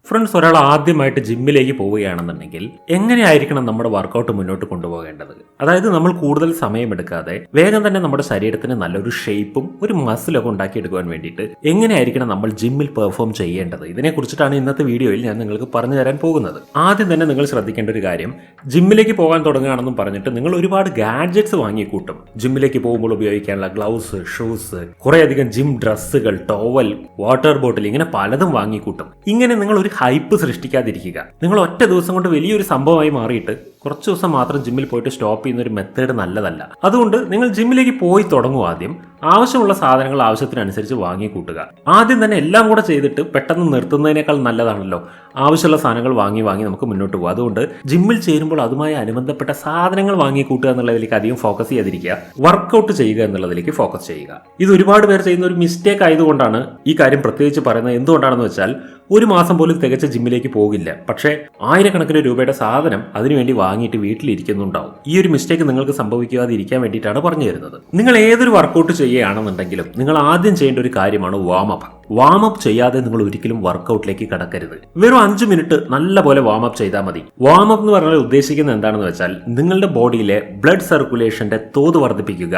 Friends, ഒരാൾ ആദ്യമായിട്ട് ജിമ്മിലേക്ക് പോവുകയാണെന്നുണ്ടെങ്കിൽ എങ്ങനെയായിരിക്കണം നമ്മുടെ വർക്കൗട്ട് മുന്നോട്ട് കൊണ്ടുപോകേണ്ടത്? അതായത് നമ്മൾ കൂടുതൽ സമയമെടുക്കാതെ വേഗം തന്നെ നമ്മുടെ ശരീരത്തിന് നല്ലൊരു ഷേപ്പും ഒരു മസിലൊക്കെ ഉണ്ടാക്കിയെടുക്കുവാൻ വേണ്ടിയിട്ട് എങ്ങനെയായിരിക്കണം നമ്മൾ ജിമ്മിൽ പെർഫോം ചെയ്യേണ്ടത്? ഇതിനെക്കുറിച്ചിട്ടാണ് ഇന്നത്തെ വീഡിയോയിൽ ഞാൻ നിങ്ങൾക്ക് പറഞ്ഞു തരാൻ പോകുന്നത്. ആദ്യം തന്നെ നിങ്ങൾ ശ്രദ്ധിക്കേണ്ട ഒരു കാര്യം, ജിമ്മിലേക്ക് പോകാൻ തുടങ്ങുകയാണെന്നും പറഞ്ഞിട്ട് നിങ്ങൾ ഒരുപാട് ഗാഡ്ജറ്റ്സ് വാങ്ങിക്കൂട്ടും. ജിമ്മിലേക്ക് പോകുമ്പോൾ ഉപയോഗിക്കാനുള്ള ഗ്ലൗസ്, ഷൂസ്, കുറേയധികം ജിം ഡ്രസ്സുകൾ, ടോവൽ, വാട്ടർ ബോട്ടിൽ, ഇങ്ങനെ പലതും വാങ്ങിക്കൂട്ടും. ഇങ്ങനെ നിങ്ങൾ ഒരു ഹൈപ്പ് സൃഷ്ടിക്കാതിരിക്കുക. നിങ്ങൾ ഒറ്റ ദിവസം കൊണ്ട് വലിയൊരു സംഭവമായി മാറിയിട്ട് കുറച്ച് ദിവസം മാത്രം ജിമ്മിൽ പോയിട്ട് സ്റ്റോപ്പ് ചെയ്യുന്ന ഒരു മെത്തേഡ് നല്ലതല്ല. അതുകൊണ്ട് നിങ്ങൾ ജിമ്മിലേക്ക് പോയി തുടങ്ങും. ആദ്യം ആവശ്യമുള്ള സാധനങ്ങൾ ആവശ്യത്തിനനുസരിച്ച് വാങ്ങിക്കൂട്ടുക. ആദ്യം തന്നെ എല്ലാം കൂടെ ചെയ്തിട്ട് പെട്ടെന്ന് നിർത്തുന്നതിനേക്കാൾ നല്ലതാണല്ലോ ആവശ്യമുള്ള സാധനങ്ങൾ വാങ്ങി നമുക്ക് മുന്നോട്ട് പോകുക. അതുകൊണ്ട് ജിമ്മിൽ ചേരുമ്പോൾ അതുമായി അനുബന്ധപ്പെട്ട സാധനങ്ങൾ വാങ്ങിക്കൂട്ടുക എന്നുള്ളതിലേക്ക് അധികം ഫോക്കസ് ചെയ്യാതിരിക്കുക. വർക്കൗട്ട് ചെയ്യുക എന്നുള്ളതിലേക്ക് ഫോക്കസ് ചെയ്യുക. ഇത് ഒരുപാട് പേർ ചെയ്യുന്ന ഒരു മിസ്റ്റേക്ക് ആയതുകൊണ്ടാണ് ഈ കാര്യം പ്രത്യേകിച്ച് പറയുന്നത്. എന്തുകൊണ്ടാണെന്ന് വെച്ചാൽ, ഒരു മാസം പോലും തികച്ച ജിമ്മിലേക്ക് പോകില്ല, പക്ഷേ ആയിരക്കണക്കിന് രൂപയുടെ സാധനം അതിനുവേണ്ടി വാങ്ങിയിട്ട് വീട്ടിലിരിക്കുന്നുണ്ടാവും. ഈ ഒരു മിസ്റ്റേക്ക് നിങ്ങൾക്ക് സംഭവിക്കാതിരിക്കാൻ വേണ്ടിയിട്ടാണ് പറഞ്ഞു തരുന്നത്. നിങ്ങൾ ഏതൊരു വർക്കൗട്ട് ചെയ്യുകയാണെന്നുണ്ടെങ്കിലും നിങ്ങൾ ആദ്യം ചെയ്യേണ്ട ഒരു കാര്യമാണ് വാമപ്പ്. വാമപ്പ് ചെയ്യാതെ നിങ്ങൾ ഒരിക്കലും വർക്കൗട്ടിലേക്ക് കടക്കരുത്. വെറും 5 മിനിറ്റ് നല്ലപോലെ വാമപ്പ് ചെയ്താൽ മതി. വാമപ്പ് എന്ന് പറഞ്ഞാൽ ഉദ്ദേശിക്കുന്നത് എന്താണെന്ന് വെച്ചാൽ, നിങ്ങളുടെ ബോഡിയിലെ ബ്ലഡ് സർക്കുലേഷന്റെ തോത് വർദ്ധിപ്പിക്കുക,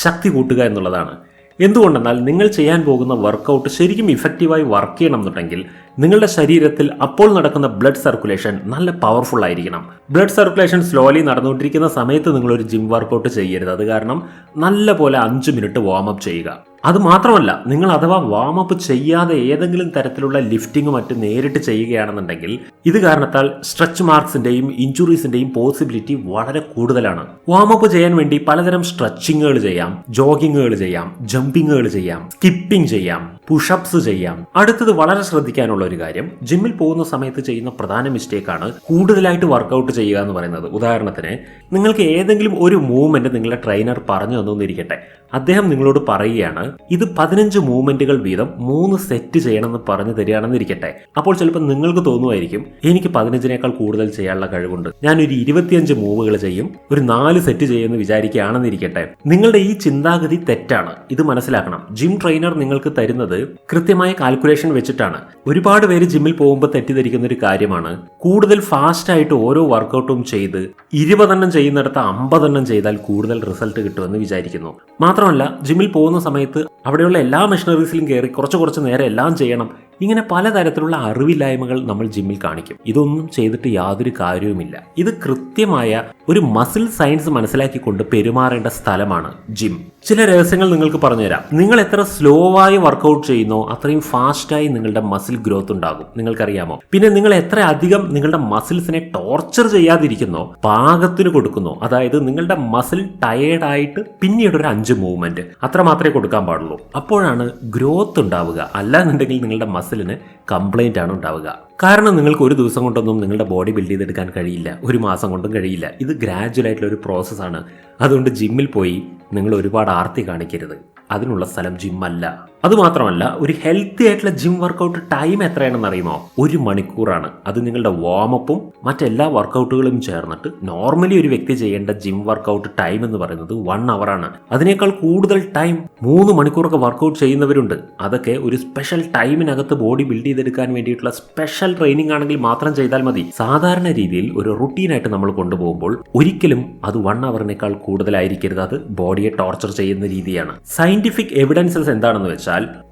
ശക്തി കൂട്ടുക എന്നുള്ളതാണ്. എന്തുകൊണ്ടെന്നാൽ, നിങ്ങൾ ചെയ്യാൻ പോകുന്ന വർക്കൗട്ട് ശരിക്കും ഇഫക്റ്റീവായി വർക്ക് ചെയ്യണം എന്നുണ്ടെങ്കിൽ നിങ്ങളുടെ ശരീരത്തിൽ അപ്പോൾ നടക്കുന്ന ബ്ലഡ് സർക്കുലേഷൻ നല്ല പവർഫുൾ ആയിരിക്കണം. ബ്ലഡ് സർക്കുലേഷൻ സ്ലോലി നടന്നുകൊണ്ടിരിക്കുന്ന സമയത്ത് നിങ്ങളൊരു ജിം വർക്കൗട്ട് ചെയ്യരുത്. അത് കാരണം നല്ല പോലെ 5 മിനിറ്റ് വാമപ്പ് ചെയ്യുക. അത് മാത്രമല്ല, നിങ്ങൾ അഥവാ വാമപ്പ് ചെയ്യാതെ ഏതെങ്കിലും തരത്തിലുള്ള ലിഫ്റ്റിംഗ് മറ്റും നേരിട്ട് ചെയ്യുകയാണെന്നുണ്ടെങ്കിൽ ഇത് കാരണത്താൽ സ്ട്രെച്ച് മാർക്സിന്റെയും ഇഞ്ചുറീസിന്റെയും പോസിബിലിറ്റി വളരെ കൂടുതലാണ്. വാമപ്പ് ചെയ്യാൻ വേണ്ടി പലതരം സ്ട്രെച്ചിങ്ങുകൾ ചെയ്യാം, ജോഗിങ്ങുകൾ ചെയ്യാം, ജമ്പിങ്ങുകൾ ചെയ്യാം, സ്കിപ്പിംഗ് ചെയ്യാം, പുഷപ്സ് ചെയ്യാം. അടുത്തത് വളരെ ശ്രദ്ധിക്കാനുള്ള ഒരു കാര്യം, ജിമ്മിൽ പോകുന്ന സമയത്ത് ചെയ്യുന്ന പ്രധാന മിസ്റ്റേക്കാണ് കൂടുതലായിട്ട് വർക്കൗട്ട് ചെയ്യുക എന്ന് പറയുന്നത്. ഉദാഹരണത്തിന്, നിങ്ങൾക്ക് ഏതെങ്കിലും ഒരു മൂവ്മെന്റ് നിങ്ങളുടെ ട്രെയിനർ പറഞ്ഞു തന്നിരിക്കട്ടെ. അദ്ദേഹം നിങ്ങളോട് പറയുകയാണ്, ഇത് 15 മൂവ്മെന്റുകൾ വീതം 3 സെറ്റ് ചെയ്യണമെന്ന് പറഞ്ഞു തരികയാണെന്നിരിക്കട്ടെ. അപ്പോൾ ചിലപ്പോൾ നിങ്ങൾക്ക് തോന്നുമായിരിക്കും, എനിക്ക് 15നേക്കാൾ കൂടുതൽ ചെയ്യാനുള്ള കഴിവുണ്ട്, ഞാനൊരു 25 മൂവുകൾ ചെയ്യും, ഒരു 4 സെറ്റ് ചെയ്യുമെന്ന് വിചാരിക്കുകയാണെന്നിരിക്കട്ടെ. നിങ്ങളുടെ ഈ ചിന്താഗതി തെറ്റാണ്. ഇത് മനസ്സിലാക്കണം. ജിം ട്രെയിനർ നിങ്ങൾക്ക് തരുന്നത് കൃത്യമായ കാൽക്കുലേഷൻ വെച്ചിട്ടാണ്. ഒരുപാട് പേര് ജിമ്മിൽ പോകുമ്പോൾ തെറ്റിദ്ധരിക്കുന്ന ഒരു കാര്യമാണ്, കൂടുതൽ ഫാസ്റ്റ് ആയിട്ട് ഓരോ വർക്കൗട്ടും ചെയ്ത് 20 എണ്ണം ചെയ്യുന്നിടത്ത് 50 എണ്ണം ചെയ്താൽ കൂടുതൽ റിസൾട്ട് കിട്ടുമെന്ന് വിചാരിക്കുന്നു. മാത്രമല്ല, ജിമ്മിൽ പോകുന്ന സമയത്ത് അവിടെയുള്ള എല്ലാ മെഷീനറീസിലും കയറി കുറച്ച് നേരം എല്ലാം ചെയ്യണം. ഇങ്ങനെ പലതരത്തിലുള്ള അറിവില്ലായ്മകൾ നമ്മൾ ജിമ്മിൽ കാണിക്കും. ഇതൊന്നും ചെയ്തിട്ട് യാതൊരു കാര്യവുമില്ല. ഇത് കൃത്യമായ ഒരു മസിൽ സയൻസ് മനസ്സിലാക്കിക്കൊണ്ട് പെരുമാറേണ്ട സ്ഥലമാണ് ജിം. ചില രഹസ്യങ്ങൾ നിങ്ങൾക്ക് പറഞ്ഞുതരാം. നിങ്ങൾ എത്ര സ്ലോ ആയി വർക്കൗട്ട് ചെയ്യുന്നോ അത്രയും ഫാസ്റ്റായി നിങ്ങളുടെ മസിൽ ഗ്രോത്ത് ഉണ്ടാകും. നിങ്ങൾക്കറിയാമോ? പിന്നെ നിങ്ങൾ എത്ര അധികം നിങ്ങളുടെ മസിൽസിനെ ടോർച്ചർ ചെയ്യാതിരിക്കുന്നോ, പാകത്തിന് കൊടുക്കുന്നോ, അതായത് നിങ്ങളുടെ മസിൽ ടയേർഡായിട്ട് പിന്നീട് ഒരു 5 മൂവ്മെന്റ് അത്ര മാത്രമേ കൊടുക്കാൻ പാടുള്ളൂ. അപ്പോഴാണ് ഗ്രോത്ത് ഉണ്ടാവുക. അല്ലാന്നുണ്ടെങ്കിൽ നിങ്ങളുടെ മസിലിന് കംപ്ലൈന്റ് ആണ് ഉണ്ടാവുക. കാരണം നിങ്ങൾക്ക് ഒരു ദിവസം കൊണ്ടൊന്നും നിങ്ങളുടെ ബോഡി ബിൽഡ് ചെയ്തെടുക്കാൻ കഴിയില്ല, ഒരു മാസം കൊണ്ടും കഴിയില്ല. ഇത് ഗ്രാജുവൽ ആയിട്ടുള്ള ഒരു പ്രോസസ്സാണ്. അതുകൊണ്ട് ജിമ്മിൽ പോയി നിങ്ങൾ ഒരുപാട് ആർത്തി കാണിക്കരുത്. അതിനുള്ള സ്ഥലം ജിമ്മല്ല. അതുമാത്രമല്ല, ഒരു ഹെൽത്തി ആയിട്ടുള്ള ജിം വർക്കൗട്ട് ടൈം എത്രയാണെന്ന് അറിയുമോ? 1 മണിക്കൂറാണ്. അത് നിങ്ങളുടെ വാമപ്പും മറ്റെല്ലാ വർക്കൗട്ടുകളും ചേർന്നിട്ട് നോർമലി ഒരു വ്യക്തി ചെയ്യേണ്ട ജിം വർക്കൗട്ട് ടൈം എന്ന് പറയുന്നത് 1 അവറാണ്. അതിനേക്കാൾ കൂടുതൽ ടൈം 3 മണിക്കൂറൊക്കെ വർക്കൗട്ട് ചെയ്യുന്നവരുണ്ട്. അതൊക്കെ ഒരു സ്പെഷ്യൽ ടൈമിനകത്ത് ബോഡി ബിൽഡ് ചെയ്തെടുക്കാൻ വേണ്ടിയിട്ടുള്ള സ്പെഷ്യൽ ട്രെയിനിങ് ആണെങ്കിൽ മാത്രം ചെയ്താൽ മതി. സാധാരണ രീതിയിൽ ഒരു റുട്ടീനായിട്ട് നമ്മൾ കൊണ്ടുപോകുമ്പോൾ ഒരിക്കലും അത് 1 അവറിനേക്കാൾ കൂടുതലായിരിക്കരുത്. അത് ബോഡിയെ ടോർച്ചർ ചെയ്യുന്ന രീതിയാണ്. സയന്റിഫിക് എവിഡൻസസ് എന്താണെന്ന് വെച്ചാൽ,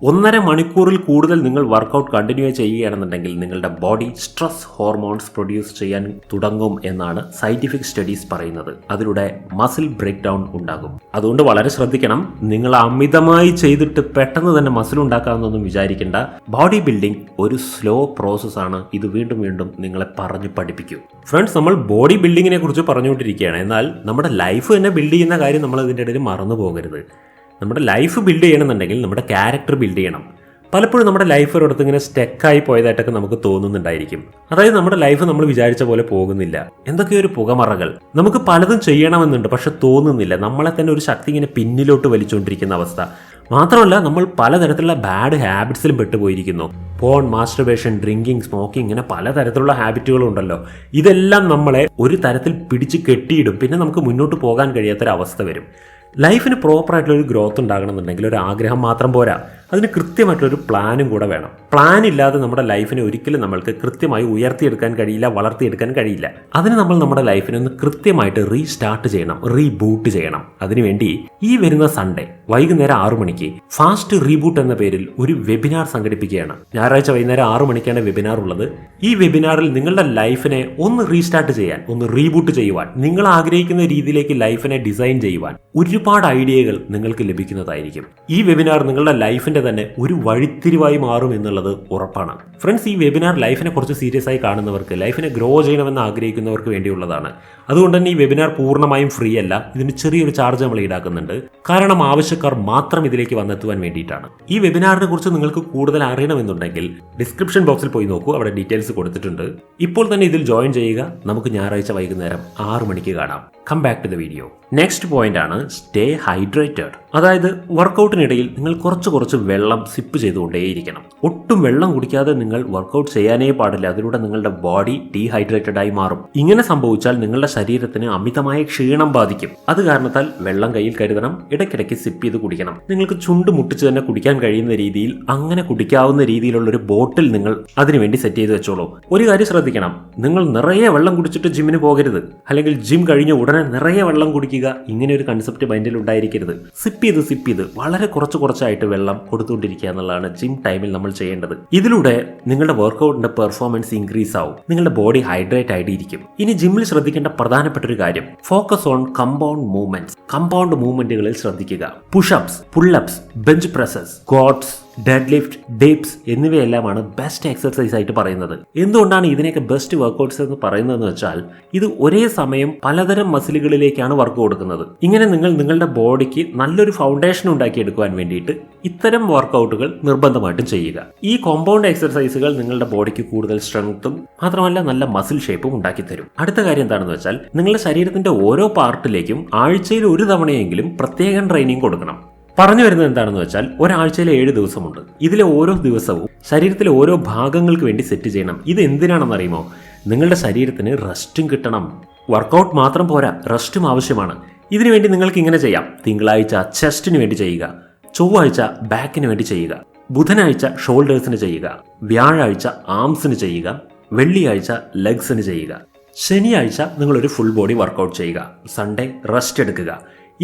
1.5 മണിക്കൂറിൽ കൂടുതൽ നിങ്ങൾ വർക്കൗട്ട് കണ്ടിന്യൂ ചെയ്യുകയാണെന്നുണ്ടെങ്കിൽ നിങ്ങളുടെ ബോഡി സ്ട്രെസ് ഹോർമോൺസ് പ്രൊഡ്യൂസ് ചെയ്യാൻ തുടങ്ങും എന്നാണ് സയന്റിഫിക് സ്റ്റഡീസ് പറയുന്നത്. അതിലൂടെ മസിൽ ബ്രേക്ക് ഡൗൺ ഉണ്ടാകും. അതുകൊണ്ട് വളരെ ശ്രദ്ധിക്കണം. നിങ്ങൾ അമിതമായി ചെയ്തിട്ട് പെട്ടെന്ന് തന്നെ മസിൽ ഉണ്ടാക്കാമെന്നൊന്നും വിചാരിക്കേണ്ട. ബോഡി ബിൽഡിംഗ് ഒരു സ്ലോ പ്രോസസ് ആണ്. ഇത് വീണ്ടും നിങ്ങളെ പറഞ്ഞു പഠിപ്പിക്കും. ഫ്രണ്ട്സ്, നമ്മൾ ബോഡി ബിൽഡിങ്ങിനെ കുറിച്ച് പറഞ്ഞുകൊണ്ടിരിക്കുകയാണ്. എന്നാൽ നമ്മുടെ ലൈഫ് തന്നെ ബിൽഡ് ചെയ്യുന്ന കാര്യം നമ്മൾ ഇതിൻ്റെ ഇടയിൽ മറന്നു പോകരുത്. നമ്മുടെ ലൈഫ് ബിൽഡ് ചെയ്യണമെന്നുണ്ടെങ്കിൽ നമ്മുടെ ക്യാരക്ടർ ബിൽഡ് ചെയ്യണം. പലപ്പോഴും നമ്മുടെ ലൈഫ് ഒരിടത്ത് ഇങ്ങനെ സ്റ്റക്കായി പോയതായിട്ടൊക്കെ നമുക്ക് തോന്നുന്നുണ്ടായിരിക്കും. അതായത് നമ്മുടെ ലൈഫ് നമ്മൾ വിചാരിച്ച പോലെ പോകുന്നില്ല. എന്തൊക്കെയോ ഒരു പുകമറകൾ. നമുക്ക് പലതും ചെയ്യണമെന്നുണ്ട്, പക്ഷെ തോന്നുന്നില്ല. നമ്മളെ തന്നെ ഒരു ശക്തി ഇങ്ങനെ പിന്നിലോട്ട് വലിച്ചുകൊണ്ടിരിക്കുന്ന അവസ്ഥ. മാത്രമല്ല, നമ്മൾ പലതരത്തിലുള്ള ബാഡ് ഹാബിറ്റ്സിലും പെട്ടുപോയിരിക്കുന്നു. പോൺ, മാസ്റ്റർബേഷൻ, ഡ്രിങ്കിങ്, സ്മോക്കിംഗ്, ഇങ്ങനെ പലതരത്തിലുള്ള ഹാബിറ്റുകളുണ്ടല്ലോ. ഇതെല്ലാം നമ്മളെ ഒരു തരത്തിൽ പിടിച്ച് കെട്ടിയിടും. പിന്നെ നമുക്ക് മുന്നോട്ട് പോകാൻ കഴിയാത്തൊരവസ്ഥ വരും. ലൈഫിന് പ്രോപ്പറായിട്ടുള്ളൊരു ഗ്രോത്ത് ഉണ്ടാകണമെന്നുണ്ടെങ്കിൽ ഒരു ആഗ്രഹം മാത്രം പോരാ. അതിന് കൃത്യമായിട്ടൊരു പ്ലാനും കൂടെ വേണം. പ്ലാൻ ഇല്ലാതെ നമ്മുടെ ലൈഫിനെ ഒരിക്കലും നമ്മൾക്ക് കൃത്യമായി ഉയർത്തിയെടുക്കാൻ കഴിയില്ല, വളർത്തിയെടുക്കാൻ കഴിയില്ല. അതിന് നമ്മൾ നമ്മുടെ ലൈഫിനെ ഒന്ന് കൃത്യമായിട്ട് റീസ്റ്റാർട്ട് ചെയ്യണം, റീബൂട്ട് ചെയ്യണം. അതിനുവേണ്ടി ഈ വരുന്ന സൺഡേ വൈകുന്നേരം 6 മണിക്ക് ഫാസ്റ്റ് റീബൂട്ട് എന്ന പേരിൽ ഒരു വെബിനാർ സംഘടിപ്പിക്കുകയാണ്. ഞായറാഴ്ച വൈകുന്നേരം 6 മണിക്കാണ് വെബിനാർ ഉള്ളത്. ഈ വെബിനാറിൽ നിങ്ങളുടെ ലൈഫിനെ ഒന്ന് റീസ്റ്റാർട്ട് ചെയ്യാൻ, ഒന്ന് റീബൂട്ട് ചെയ്യുവാൻ, നിങ്ങൾ ആഗ്രഹിക്കുന്ന രീതിയിലേക്ക് ലൈഫിനെ ഡിസൈൻ ചെയ്യുവാൻ ഒരുപാട് ഐഡിയകൾ നിങ്ങൾക്ക് ലഭിക്കുന്നതായിരിക്കും. ഈ വെബിനാർ നിങ്ങളുടെ ലൈഫിന്റെ തന്നെ ഒരു വഴിത്തിരിവായി മാറും എന്നുള്ളത് ഉറപ്പാണ്. ഫ്രണ്ട്സ്, ഈ വെബിനാർ ലൈഫിനെ കുറച്ച് സീരിയസ് ആയി കാണുന്നവർക്ക്, ലൈഫിനെ ഗ്രോ ചെയ്യണമെന്ന് ആഗ്രഹിക്കുന്നവർക്ക് വേണ്ടിയുള്ളതാണ്. അതുകൊണ്ട് തന്നെ ഈ വെബിനാർ പൂർണ്ണമായും ഫ്രീ അല്ല. ഇതിന് ചെറിയൊരു ചാർജ് നമ്മൾ ഈടാക്കുന്നുണ്ട്. കാരണം ആവശ്യക്കാർ മാത്രം ഇതിലേക്ക് വന്നെത്തുവാൻ വേണ്ടിയിട്ടാണ്. ഈ വെബിനാറിനെ കുറിച്ച് നിങ്ങൾക്ക് കൂടുതൽ അറിയണമെന്നുണ്ടെങ്കിൽ ഡിസ്ക്രിപ്ഷൻ ബോക്സിൽ പോയി നോക്കൂ, അവിടെ ഡീറ്റെയിൽസ് കൊടുത്തിട്ടുണ്ട്. ഇപ്പോൾ തന്നെ ഇതിൽ ജോയിൻ ചെയ്യുക. നമുക്ക് ഞായറാഴ്ച വൈകുന്നേരം 6 മണിക്ക് കാണാം. Come back to the video. Next point ആണ് സ്റ്റേ ഹൈഡ്രേറ്റഡ്. അതായത് വർക്കൗട്ടിനിടയിൽ നിങ്ങൾ കുറച്ച് വെള്ളം സിപ്പ് ചെയ്തുകൊണ്ടേയിരിക്കണം. ഒട്ടും വെള്ളം കുടിക്കാതെ നിങ്ങൾ വർക്കൗട്ട് ചെയ്യാനേ പാടില്ല. അതിലൂടെ നിങ്ങളുടെ ബോഡി ഡീഹൈഡ്രേറ്റഡ് ആയി മാറും. ഇങ്ങനെ സംഭവിച്ചാൽ നിങ്ങളുടെ ശരീരത്തിന് അമിതമായ ക്ഷീണം ബാധിക്കും. അത് കാരണത്താൽ വെള്ളം കയ്യിൽ കരുതണം. ഇടയ്ക്കിടയ്ക്ക് സിപ്പ് ചെയ്ത് കുടിക്കണം. നിങ്ങൾക്ക് ചുണ്ട് മുട്ടിച്ച് തന്നെ കുടിക്കാൻ കഴിയുന്ന രീതിയിൽ, അങ്ങനെ കുടിക്കാവുന്ന രീതിയിലുള്ള ഒരു ബോട്ടിൽ നിങ്ങൾ അതിനുവേണ്ടി സെറ്റ് ചെയ്ത് വെച്ചോളൂ. ഒരു കാര്യം ശ്രദ്ധിക്കണം, നിങ്ങൾ നിറയെ വെള്ളം കുടിച്ചിട്ട് ജിമ്മിന് പോകരുത്. അല്ലെങ്കിൽ ജിം കഴിഞ്ഞ ഉടനെ നിറയെ വെള്ളം കുടിക്കുക. ഇങ്ങനെ ഒരു കൺസെപ്റ്റ് മൈൻഡിൽ ഉണ്ടായിരിക്കരുത്. സിപ്പ് ചെയ്ത് വളരെ കുറച്ചായിട്ട് വെള്ളം കൊടുത്തുകൊണ്ടിരിക്കുക എന്നുള്ളതാണ് ജിം ടൈമിൽ നമ്മൾ ചെയ്യേണ്ടത്. ഇതിലൂടെ നിങ്ങളുടെ വർക്കൗട്ടിന്റെ പെർഫോമൻസ് ഇൻക്രീസ് ആവും. നിങ്ങളുടെ ബോഡി ഹൈഡ്രേറ്റ് ആയിട്ടിരിക്കും. ഇനി ജിമ്മിൽ ശ്രദ്ധിക്കേണ്ട പ്രധാനപ്പെട്ട ഒരു കാര്യം, focus on compound movements. Compound മൂവ്മെന്റുകളിൽ ശ്രദ്ധിക്കുക. Pushups, pullups, bench presses, squats, dead lift, dips എന്നിവയെല്ലാമാണ് ബെസ്റ്റ് എക്സർസൈസ് ആയിട്ട് പറയുന്നത്. എന്തുകൊണ്ടാണ് ഇതിനെയൊക്കെ ബെസ്റ്റ് വർക്കൗട്ട്സ് എന്ന് പറയുന്നതെന്ന് വെച്ചാൽ, ഇത് ഒരേ സമയം പലതരം മസിലുകളിലേക്കാണ് വർക്ക് കൊടുക്കുന്നത്. ഇങ്ങനെ നിങ്ങൾ നിങ്ങളുടെ ബോഡിക്ക് നല്ലൊരു ഫൗണ്ടേഷൻ ഉണ്ടാക്കിയെടുക്കുവാൻ വേണ്ടിയിട്ട് ഇത്തരം വർക്കൗട്ടുകൾ നിർബന്ധമായിട്ടും ചെയ്യുക. ഈ കോമ്പൗണ്ട് എക്സർസൈസുകൾ നിങ്ങളുടെ ബോഡിക്ക് കൂടുതൽ സ്ട്രെങ്ത്തും മാത്രമല്ല നല്ല മസിൽ ഷേപ്പും ഉണ്ടാക്കി തരും. അടുത്ത കാര്യം എന്താണെന്ന് വെച്ചാൽ, നിങ്ങളുടെ ശരീരത്തിന്റെ ഓരോ പാർട്ടിലേക്കും ആഴ്ചയിൽ ഒരു തവണയെങ്കിലും പ്രത്യേകം ട്രെയിനിങ് കൊടുക്കണം. പറഞ്ഞു വരുന്നത് എന്താണെന്ന് വെച്ചാൽ, ഒരാഴ്ചയിലെ 7 ദിവസമുണ്ട്. ഇതിലെ ഓരോ ദിവസവും ശരീരത്തിലെ ഓരോ ഭാഗങ്ങൾക്ക് വേണ്ടി സെറ്റ് ചെയ്യണം. ഇത് എന്തിനാണെന്ന് അറിയുമോ? നിങ്ങളുടെ ശരീരത്തിന് റെസ്റ്റും കിട്ടണം. വർക്കൗട്ട് മാത്രം പോരാ, റെസ്റ്റും ആവശ്യമാണ്. ഇതിനുവേണ്ടി നിങ്ങൾക്ക് ഇങ്ങനെ ചെയ്യാം. തിങ്കളാഴ്ച ചെസ്റ്റിന് വേണ്ടി ചെയ്യുക, ചൊവ്വാഴ്ച ബാക്കിന് വേണ്ടി ചെയ്യുക, ബുധനാഴ്ച ഷോൾഡേഴ്സിന് ചെയ്യുക, വ്യാഴാഴ്ച ആംസിന് ചെയ്യുക, വെള്ളിയാഴ്ച ലെഗ്സിന് ചെയ്യുക, ശനിയാഴ്ച നിങ്ങളൊരു ഫുൾ ബോഡി വർക്കൗട്ട് ചെയ്യുക, സൺഡേ റെസ്റ്റ് എടുക്കുക.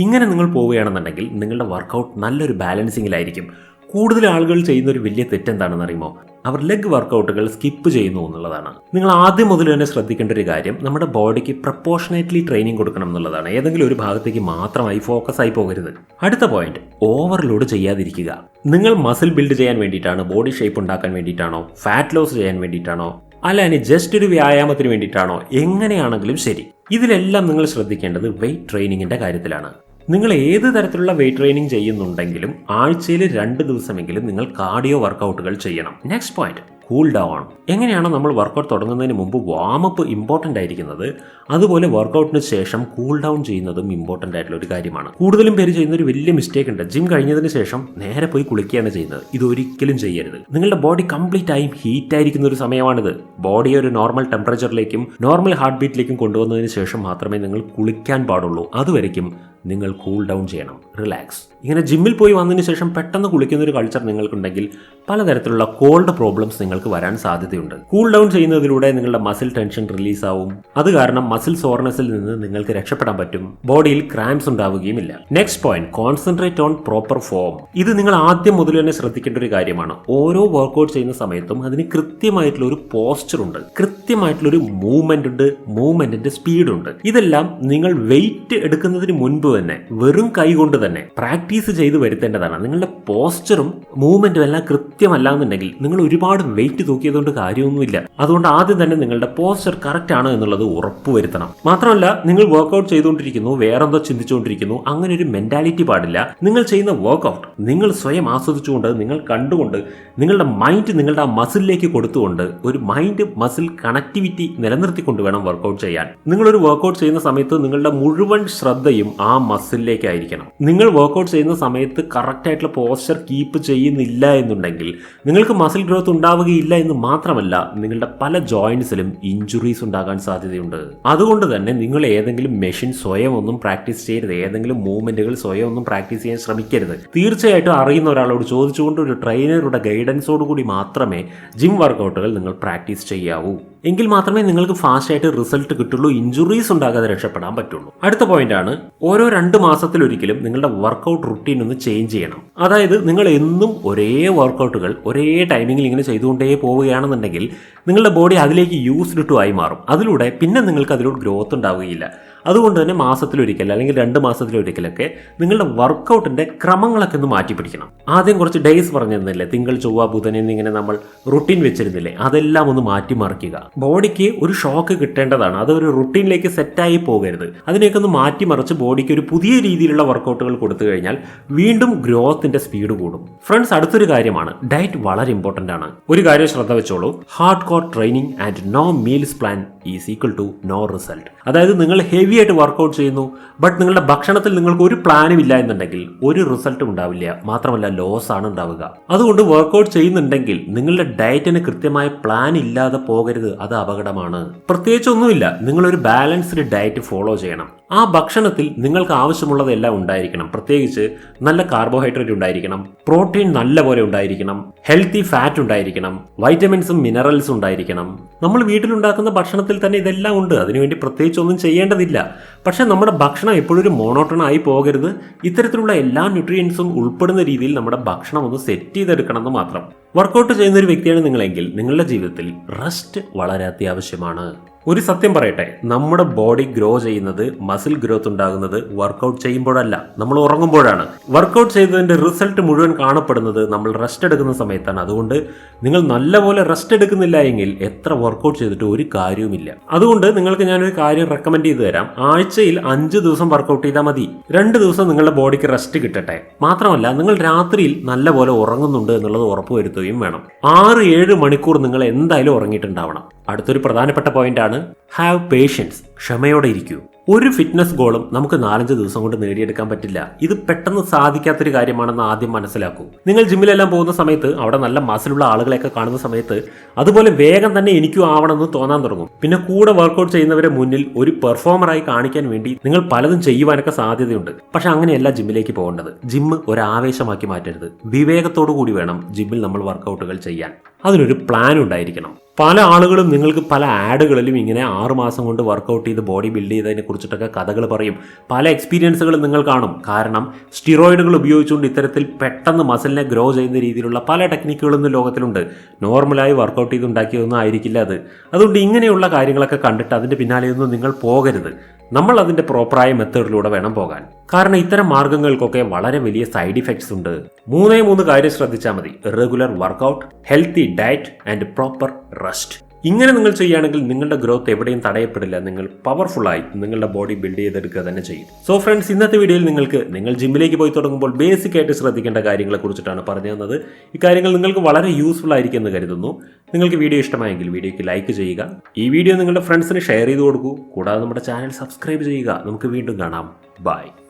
ഇങ്ങനെ നിങ്ങൾ പോവുകയാണെന്നുണ്ടെങ്കിൽ നിങ്ങളുടെ വർക്കൗട്ട് നല്ലൊരു ബാലൻസിങ്ങിലായിരിക്കും. കൂടുതൽ ആളുകൾ ചെയ്യുന്ന ഒരു വലിയ തെറ്റെന്താണെന്ന് അറിയുമോ? അവർ ലെഗ് വർക്കൗട്ടുകൾ സ്കിപ്പ് ചെയ്യുന്നു എന്നുള്ളതാണ്. നിങ്ങൾ ആദ്യം മുതൽ തന്നെ ശ്രദ്ധിക്കേണ്ട ഒരു കാര്യം, നമ്മുടെ ബോഡിക്ക് പ്രപ്പോർഷനേറ്റ്ലി ട്രെയിനിങ് കൊടുക്കണം എന്നുള്ളതാണ്. ഏതെങ്കിലും ഒരു ഭാഗത്തേക്ക് മാത്രമായി ഫോക്കസ് ആയി പോകരുത്. അടുത്ത പോയിന്റ്, ഓവർലോഡ് ചെയ്യാതിരിക്കുക. നിങ്ങൾ മസിൽ ബിൽഡ് ചെയ്യാൻ വേണ്ടിയിട്ടാണ്, ബോഡി ഷേപ്പ് ഉണ്ടാക്കാൻ വേണ്ടിയിട്ടാണോ, ഫാറ്റ് ലോസ് ചെയ്യാൻ വേണ്ടിയിട്ടാണോ, അല്ല ഇനി ജസ്റ്റ് ഒരു വ്യായാമത്തിന് വേണ്ടിയിട്ടാണോ, എങ്ങനെയാണെങ്കിലും ശരി, ഇതിലെല്ലാം നിങ്ങൾ ശ്രദ്ധിക്കേണ്ടത് വെയിറ്റ് ട്രെയിനിങ്ങിന്റെ കാര്യത്തിലാണ്. നിങ്ങൾ ഏത് തരത്തിലുള്ള വെയിറ്റ് ട്രെയിനിങ് ചെയ്യുന്നുണ്ടെങ്കിലും ആഴ്ചയിൽ 2 ദിവസമെങ്കിലും നിങ്ങൾ കാർഡിയോ വർക്കൗട്ടുകൾ ചെയ്യണം. Next point, cool down. എങ്ങനെയാണോ നമ്മൾ വർക്കൗട്ട് തുടങ്ങുന്നതിന് മുമ്പ് വാമപ്പ് ഇമ്പോർട്ടൻ്റ് ആയിരിക്കുന്നത്, അതുപോലെ വർക്കൗട്ടിന് ശേഷം കൂൾ ഡൗൺ ചെയ്യുന്നതും ഇമ്പോർട്ടൻ്റ് ആയിട്ടുള്ള ഒരു കാര്യമാണ്. കൂടുതലും പേര് ചെയ്യുന്ന ഒരു വലിയ മിസ്റ്റേക്ക് ഉണ്ട്. ജിം കഴിഞ്ഞതിന് ശേഷം നേരെ പോയി കുളിക്കുകയാണ് ചെയ്യുന്നത്. ഇതൊരിക്കലും ചെയ്യരുത്. നിങ്ങളുടെ ബോഡി കംപ്ലീറ്റ് ആയും ഹീറ്റ് ആയിരിക്കുന്ന ഒരു സമയമാണിത്. ബോഡിയെ ഒരു നോർമൽ ടെമ്പറേച്ചറിലേക്കും നോർമൽ ഹാർട്ട് ബീറ്റിലേക്കും കൊണ്ടുവന്നതിന് ശേഷം മാത്രമേ നിങ്ങൾ കുളിക്കാൻ പാടുള്ളൂ. അതുവരയ്ക്കും നിങ്ങൾ കൂൾ ഡൗൺ ചെയ്യണം, റിലാക്സ്. ഇങ്ങനെ ജിമ്മിൽ പോയി വന്നതിന് ശേഷം പെട്ടെന്ന് കുളിക്കുന്ന ഒരു കൾച്ചർ നിങ്ങൾക്കുണ്ടെങ്കിൽ പലതരത്തിലുള്ള കോൾഡ് പ്രോബ്ലംസ് നിങ്ങൾക്ക് വരാൻ സാധ്യതയുണ്ട്. കൂൾ ഡൗൺ ചെയ്യുന്നതിലൂടെ നിങ്ങളുടെ മസിൽ ടെൻഷൻ റിലീസ് ആവും. അത് കാരണം മസിൽ സോർനെസ്സിൽ നിന്ന് നിങ്ങൾക്ക് രക്ഷപ്പെടാൻ പറ്റും. ബോഡിയിൽ ക്രാംസ് ഉണ്ടാവുകയുമില്ല. Next point, concentrate on proper form. ഇത് നിങ്ങൾ ആദ്യം മുതൽ തന്നെ ശ്രദ്ധിക്കേണ്ട ഒരു കാര്യമാണ്. ഓരോ വർക്കൗട്ട് ചെയ്യുന്ന സമയത്തും അതിന് കൃത്യമായിട്ടുള്ള ഒരു പോസ്ചർ ഉണ്ട്, കൃത്യമായിട്ടുള്ള ഒരു മൂവ്മെന്റ് ഉണ്ട്, മൂവ്മെന്റിന്റെ സ്പീഡ് ഉണ്ട്. ഇതെല്ലാം നിങ്ങൾ വെയിറ്റ് എടുക്കുന്നതിന് മുൻപ് തന്നെ വെറും കൈ കൊണ്ട് തന്നെ പ്രാക്ടീസ് ചെയ്ത് വരുത്തേണ്ടതാണ്. നിങ്ങളുടെ പോസ്ചറും മൂവ്മെന്റും എല്ലാം കൃത്യമല്ല എന്നുണ്ടെങ്കിൽ നിങ്ങൾ ഒരുപാട് വെയിറ്റ് തൂക്കിയതുകൊണ്ട് കാര്യമൊന്നുമില്ല. അതുകൊണ്ട് ആദ്യം തന്നെ നിങ്ങളുടെ പോസ്ചർ കറക്റ്റ് ആണ് എന്നുള്ളത് ഉറപ്പുവരുത്തണം. മാത്രമല്ല, നിങ്ങൾ വർക്കൗട്ട് ചെയ്തുകൊണ്ടിരിക്കുന്നു, വേറെന്തോ ചിന്തിച്ചുകൊണ്ടിരിക്കുന്നു, അങ്ങനെ ഒരു മെന്റാലിറ്റി പാടില്ല. നിങ്ങൾ ചെയ്യുന്ന വർക്കൗട്ട് നിങ്ങൾ സ്വയം ആസ്വദിച്ചുകൊണ്ട്, നിങ്ങൾ കണ്ടുകൊണ്ട്, നിങ്ങളുടെ മൈൻഡ് നിങ്ങളുടെ ആ മസിലിലേക്ക് കൊടുത്തുകൊണ്ട് ഒരു മൈൻഡ് മസിൽ കണക്ടിവിറ്റി നിലനിർത്തിക്കൊണ്ട് വേണം വർക്കൗട്ട് ചെയ്യാൻ. നിങ്ങളൊരു വർക്കൗട്ട് ചെയ്യുന്ന സമയത്ത് നിങ്ങളുടെ മുഴുവൻ ശ്രദ്ധയും ആ മസിലിലേക്കായിരിക്കണം. നിങ്ങൾ വർക്കൗട്ട് ചെയ്യുന്ന സമയത്ത് കറക്റ്റ് ആയിട്ടുള്ള പോസ്ചർ കീപ്പ് ചെയ്യുന്നില്ല എന്നുണ്ടെങ്കിൽ നിങ്ങൾക്ക് മസിൽ ഗ്രോത്ത് ഉണ്ടാവുകയില്ല. ഉണ്ടാവുകയില്ല എന്ന് മാത്രമല്ല, നിങ്ങളുടെ പല ജോയിന്റ്സിലും ഇഞ്ചുറീസ് ഉണ്ടാകാൻ സാധ്യതയുണ്ട്. അതുകൊണ്ട് തന്നെ നിങ്ങൾ ഏതെങ്കിലും മെഷീൻ സ്വയം ഒന്നും പ്രാക്ടീസ് ചെയ്യരുത്, ഏതെങ്കിലും മൂവ്മെന്റുകൾ സ്വയം ഒന്നും പ്രാക്ടീസ് ചെയ്യാൻ ശ്രമിക്കരുത്. തീർച്ചയായിട്ടും അറിയുന്ന ഒരാളോട് ചോദിച്ചുകൊണ്ട് ഒരു ട്രെയിനറുടെ ഗൈഡൻസോടുകൂടി മാത്രമേ ജിം വർക്കൗട്ടുകൾ നിങ്ങൾ പ്രാക്ടീസ് ചെയ്യാവൂ. എങ്കിൽ മാത്രമേ നിങ്ങൾക്ക് ഫാസ്റ്റ് ആയിട്ട് റിസൾട്ട് കിട്ടുള്ളൂ, ഇഞ്ചുറീസ് ഉണ്ടാകാതെ രക്ഷപ്പെടാൻ പറ്റുള്ളൂ. അടുത്ത പോയിന്റ് ആണ്, ഓരോ 2 മാസത്തിലൊരിക്കലും നിങ്ങളുടെ വർക്കൗട്ട് റുട്ടീൻ ഒന്ന് ചേഞ്ച് ചെയ്യണം. അതായത് നിങ്ങൾ എന്നും ഒരേ വർക്കൗട്ടുകൾ ഒരേ ടൈമിങ്ങിൽ ഇങ്ങനെ ചെയ്തുകൊണ്ടേ പോവുകയാണെന്നുണ്ടെങ്കിൽ നിങ്ങളുടെ ബോഡി അതിലേക്ക് യൂസ്ഡ് ടു ആയി മാറും. അതിലൂടെ പിന്നെ നിങ്ങൾക്ക് അതിലൂടെ ഗ്രോത്ത് ഉണ്ടാവുകയില്ല. അതുകൊണ്ട് തന്നെ മാസത്തിലൊരിക്കൽ അല്ലെങ്കിൽ 2 മാസത്തിലൊരിക്കലൊക്കെ നിങ്ങളുടെ വർക്കൗട്ടിന്റെ ക്രമങ്ങളൊക്കെ ഒന്ന് മാറ്റി പിടിക്കണം. ആദ്യം കുറച്ച് ഡേയ്സ് പറഞ്ഞിരുന്നില്ലേ, തിങ്കൾ ചൊവ്വ ബുധൻ എന്നിങ്ങനെ നമ്മൾ റുട്ടീൻ വെച്ചിരുന്നില്ലേ, അതെല്ലാം ഒന്ന് മാറ്റിമറിക്കുക. ബോഡിക്ക് ഒരു ഷോക്ക് കിട്ടേണ്ടതാണ്, അത് ഒരു റുട്ടീനിലേക്ക് സെറ്റായി പോകരുത്. അതിനെയൊക്കെ ഒന്ന് മാറ്റിമറിച്ച് ബോഡിക്ക് ഒരു പുതിയ രീതിയിലുള്ള വർക്കൗട്ടുകൾ കൊടുത്തു കഴിഞ്ഞാൽ വീണ്ടും ഗ്രോത്തിന്റെ സ്പീഡ് കൂടും. ഫ്രണ്ട്സ്, അടുത്തൊരു കാര്യമാണ്, ഡയറ്റ് വളരെ ഇമ്പോർട്ടന്റ് ആണ്. ഒരു കാര്യം ശ്രദ്ധ വെച്ചോളൂ, hard core training and no meals plan is equal to no result. അതായത് നിങ്ങൾ ഹെവി ആയിട്ട് വർക്കൗട്ട് ചെയ്യുന്നു, ബട്ട് നിങ്ങളുടെ ഭക്ഷണത്തിൽ നിങ്ങൾക്ക് ഒരു പ്ലാനും ഇല്ല എന്നുണ്ടെങ്കിൽ ഒരു റിസൾട്ടും ഉണ്ടാവില്ല, മാത്രമല്ല ലോസ് ആണ് ഉണ്ടാവുക. അതുകൊണ്ട് വർക്കൗട്ട് ചെയ്യുന്നുണ്ടെങ്കിൽ നിങ്ങളുടെ ഡയറ്റിന് കൃത്യമായ പ്ലാൻ ഇല്ലാതെ പോകരുത്, അത് അപകടമാണ്. പ്രത്യേകിച്ച് ഒന്നുമില്ല, നിങ്ങളൊരു ബാലൻസ്ഡ് ഡയറ്റ് ഫോളോ ചെയ്യണം. ആ ഭക്ഷണത്തിൽ നിങ്ങൾക്ക് ആവശ്യമുള്ളതെല്ലാം ഉണ്ടായിരിക്കണം. പ്രത്യേകിച്ച് നല്ല കാർബോഹൈഡ്രേറ്റ് ഉണ്ടായിരിക്കണം, പ്രോട്ടീൻ നല്ലപോലെ ഉണ്ടായിരിക്കണം, ഹെൽത്തി ഫാറ്റ് ഉണ്ടായിരിക്കണം, വൈറ്റമിൻസും മിനറൽസും ഉണ്ടായിരിക്കണം. നമ്മൾ വീട്ടിലുണ്ടാക്കുന്ന ഭക്ഷണത്തിൽ തന്നെ ഇതെല്ലാം ഉണ്ട്, അതിനുവേണ്ടി പ്രത്യേകിച്ച് ഒന്നും ചെയ്യേണ്ടതില്ല. പക്ഷെ നമ്മുടെ ഭക്ഷണം എപ്പോഴും ഒരു മോണോട്ടണായി പോകരുത്. ഇത്തരത്തിലുള്ള എല്ലാ ന്യൂട്രിയൻസും ഉൾപ്പെടുന്ന രീതിയിൽ നമ്മുടെ ഭക്ഷണം ഒന്ന് സെറ്റ് ചെയ്തെടുക്കണം എന്ന് മാത്രം. വർക്കൗട്ട് ചെയ്യുന്ന ഒരു വ്യക്തിയാണ് നിങ്ങളെങ്കിൽ നിങ്ങളുടെ ജീവിതത്തിൽ റെസ്റ്റ് വളരെ അത്യാവശ്യമാണ്. ഒരു സത്യം പറയട്ടെ, നമ്മുടെ ബോഡി ഗ്രോ ചെയ്യുന്നത്, മസിൽ ഗ്രോത്ത് ഉണ്ടാകുന്നത് വർക്കൗട്ട് ചെയ്യുമ്പോഴല്ല, നമ്മൾ ഉറങ്ങുമ്പോഴാണ്. വർക്കൗട്ട് ചെയ്തതിന്റെ റിസൾട്ട് മുഴുവൻ കാണപ്പെടുന്നത് നമ്മൾ റെസ്റ്റ് എടുക്കുന്ന സമയത്താണ്. അതുകൊണ്ട് നിങ്ങൾ നല്ലപോലെ റെസ്റ്റ് എടുക്കുന്നില്ല എങ്കിൽ എത്ര വർക്കൗട്ട് ചെയ്തിട്ട് ഒരു കാര്യവുമില്ല. അതുകൊണ്ട് നിങ്ങൾക്ക് ഞാനൊരു കാര്യം റെക്കമെൻഡ് ചെയ്തു തരാം. ആഴ്ചയിൽ 5 ദിവസം വർക്കൗട്ട് ചെയ്താൽ മതി. 2 ദിവസം നിങ്ങളുടെ ബോഡിക്ക് റെസ്റ്റ് കിട്ടട്ടെ. മാത്രമല്ല, നിങ്ങൾ രാത്രിയിൽ നല്ലപോലെ ഉറങ്ങുന്നുണ്ട് എന്നുള്ളത് ഉറപ്പുവരുത്തുകയും വേണം. 6-7 മണിക്കൂർ നിങ്ങൾ എന്തായാലും ഉറങ്ങിയിട്ടുണ്ടാവണം. അടുത്തൊരു പ്രധാനപ്പെട്ട പോയിന്റ് ആണ്, ഹാവ് പേഷ്യൻസ്. ക്ഷമയോടെ ഇരിക്കൂ. ഒരു ഫിറ്റ്നസ് ഗോളും നമുക്ക് 4-5 ദിവസം കൊണ്ട് നേടിയെടുക്കാൻ പറ്റില്ല. ഇത് പെട്ടെന്ന് സാധിക്കാത്തൊരു കാര്യമാണെന്ന് ആദ്യം മനസ്സിലാക്കൂ. നിങ്ങൾ ജിമ്മിലെല്ലാം പോകുന്ന സമയത്ത് അവിടെ നല്ല മസിലുള്ള ആളുകളെയൊക്കെ കാണുന്ന സമയത്ത് അതുപോലെ വേഗം തന്നെ എനിക്കും ആവണമെന്ന് തോന്നാൻ തുടങ്ങും. പിന്നെ കൂടെ വർക്കൗട്ട് ചെയ്യുന്നവരെ മുന്നിൽ ഒരു പെർഫോമറായി കാണിക്കാൻ വേണ്ടി നിങ്ങൾ പലതും ചെയ്യുവാനൊക്കെ സാധ്യതയുണ്ട്. പക്ഷെ അങ്ങനെയല്ല ജിമ്മിലേക്ക് പോകേണ്ടത്. ജിമ്മ് ഒരു ആവേശമാക്കി മാറ്റരുത്. വിവേകത്തോടു കൂടി വേണം ജിമ്മിൽ നമ്മൾ വർക്കൗട്ടുകൾ ചെയ്യാൻ. അതിനൊരു പ്ലാൻ ഉണ്ടായിരിക്കണം. പല ആളുകളും നിങ്ങൾക്ക് പല ആഡുകളിലും ഇങ്ങനെ 6 മാസം കൊണ്ട് വർക്കൗട്ട് ചെയ്ത് ബോഡി ബിൽഡ് ചെയ്തതിനെ കുറിച്ചിട്ടൊക്കെ കഥകൾ പറയും. പല എക്സ്പീരിയൻസുകളും നിങ്ങൾ കാണും. കാരണം സ്റ്റിറോയിഡുകൾ ഉപയോഗിച്ചുകൊണ്ട് ഇത്തരത്തിൽ പെട്ടെന്ന് മസിലിനെ ഗ്രോ ചെയ്യുന്ന രീതിയിലുള്ള പല ടെക്നിക്കുകളൊന്നും ലോകത്തിലുണ്ട്. നോർമലായി വർക്കൗട്ട് ചെയ്തുണ്ടാക്കിയതൊന്നും ആയിരിക്കില്ല അത്. അതുകൊണ്ട് ഇങ്ങനെയുള്ള കാര്യങ്ങളൊക്കെ കണ്ടിട്ട് അതിൻ്റെ പിന്നാലെയൊന്നും നിങ്ങൾ പോകരുത്. നമ്മൾ അതിൻ്റെ പ്രോപ്പറായ മെത്തേഡിലൂടെ വേണം പോകാൻ. കാരണം ഇത്തരം മാർഗങ്ങൾക്കൊക്കെ വളരെ വലിയ സൈഡ് ഇഫക്ട്സ് ഉണ്ട്. 3 കാര്യം ശ്രദ്ധിച്ചാൽ മതി: regular workout, healthy diet and proper rest. ഇങ്ങനെ നിങ്ങൾ ചെയ്യുകയാണെങ്കിൽ നിങ്ങളുടെ ഗ്രോത്ത് എവിടെയും തടയപ്പെടില്ല. നിങ്ങൾ പവർഫുള്ളായി നിങ്ങളുടെ ബോഡി ബിൽഡ് ചെയ്തെടുക്കുക തന്നെ ചെയ്യും. സോ ഫ്രണ്ട്സ്, ഇന്നത്തെ വീഡിയോയിൽ നിങ്ങൾ ജിമ്മിലേക്ക് പോയി തുടങ്ങുമ്പോൾ ബേസിക് ആയിട്ട് ശ്രദ്ധിക്കേണ്ട കാര്യങ്ങളെ കുറിച്ചിട്ടാണ് പറഞ്ഞു തന്നത്. ഈ കാര്യങ്ങൾ നിങ്ങൾക്ക് വളരെ യൂസ്ഫുൾ ആയിരിക്കും എന്ന് കരുതുന്നു. നിങ്ങൾക്ക് വീഡിയോ ഇഷ്ടമായെങ്കിൽ വീഡിയോയ്ക്ക് ലൈക്ക് ചെയ്യുക. ഈ വീഡിയോ നിങ്ങളുടെ ഫ്രണ്ട്സിന് ഷെയർ ചെയ്ത് കൊടുക്കൂ. കൂടാതെ നമ്മുടെ ചാനൽ സബ്സ്ക്രൈബ് ചെയ്യുക. നമുക്ക് വീണ്ടും കാണാം. ബൈ.